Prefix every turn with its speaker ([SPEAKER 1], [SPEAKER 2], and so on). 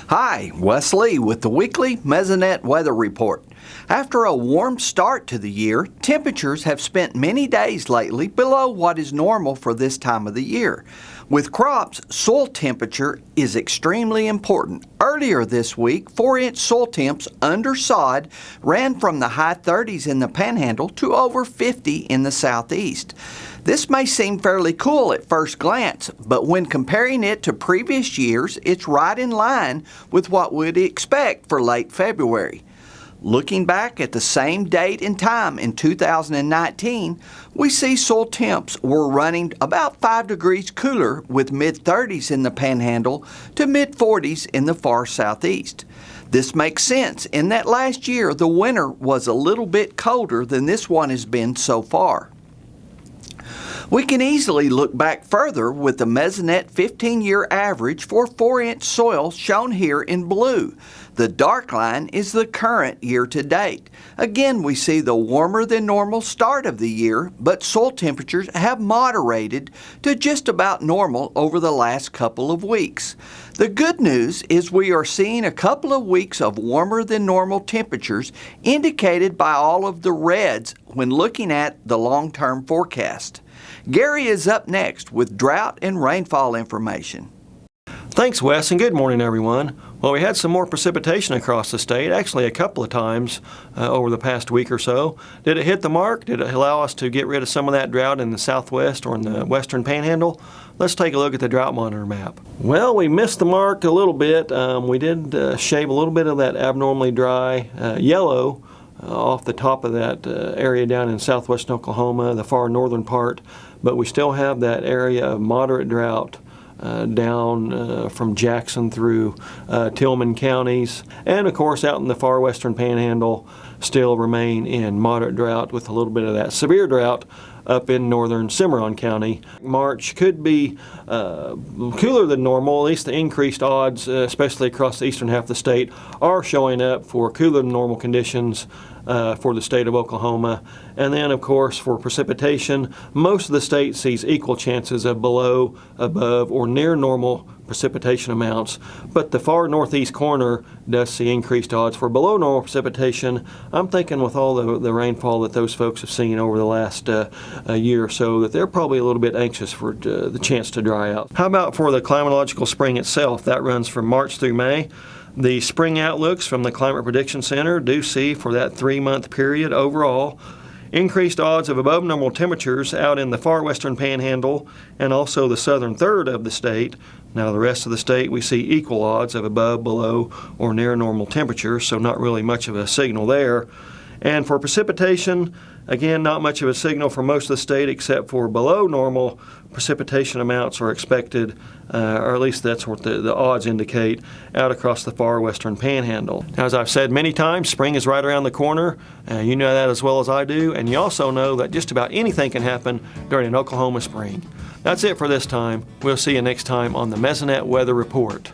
[SPEAKER 1] Hi, Wes Lee with the weekly Mesonet Weather Report. After a warm start to the year, temperatures have spent many days lately below what is normal for this time of the year. With crops, soil temperature is extremely important. Earlier this week, 4-inch soil temps under sod ran from the high 30s in the Panhandle to over 50 in the southeast. This may seem fairly cool at first glance, but when comparing it to previous years, it's right in line with what we'd expect for late February. Looking back at the same date and time in 2019, we see soil temps were running about 5 degrees cooler with mid-30s in the Panhandle to mid-40s in the far southeast. This makes sense in that last year the winter was a little bit colder than this one has been so far. We can easily look back further with the Mesonet 15-year average for 4-inch soil shown here in blue. The dark line is the current year to date. Again, we see the warmer than normal start of the year, but soil temperatures have moderated to just about normal over the last couple of weeks. The good news is we are seeing a couple of weeks of warmer than normal temperatures indicated by all of the reds when looking at the long-term forecast. Gary is up next with drought and rainfall information.
[SPEAKER 2] Thanks, Wes, and good morning, everyone. Well, we had some more precipitation across the state, actually a couple of times over the past week or so. Did it hit the mark? Did it allow us to get rid of some of that drought in the southwest or in the western panhandle? Let's take a look at the drought monitor map. Well, we missed the mark a little bit. We did shave a little bit of that abnormally dry yellow off the top of that area down in southwestern Oklahoma, the far northern part, but we still have that area of moderate drought down from Jackson through Tillman counties, and of course out in the far western panhandle still remain in moderate drought with a little bit of that severe drought up in northern Cimarron County. March could be cooler than normal. At least the increased odds, especially across the eastern half of the state, are showing up for cooler than normal conditions for the state of Oklahoma. And then, of course, for precipitation, most of the state sees equal chances of below, above, or near normal precipitation amounts, but the far northeast corner does see increased odds for below normal precipitation. I'm thinking with all the rainfall that those folks have seen over the last year or so that they're probably a little bit anxious for the chance to dry out. How about for the climatological spring itself? That runs from March through May. The spring outlooks from the Climate Prediction Center do see for that 3-month period overall increased odds of above normal temperatures out in the far western panhandle and also the southern third of the state. Now the rest of the state we see equal odds of above, below, or near normal temperatures, so not really much of a signal there. And for precipitation, again, not much of a signal for most of the state except for below normal precipitation amounts are expected, or at least that's what the odds indicate, out across the far western panhandle. Now, as I've said many times, spring is right around the corner. You know that as well as I do, and you also know that just about anything can happen during an Oklahoma spring. That's it for this time. We'll see you next time on the Mesonet Weather Report.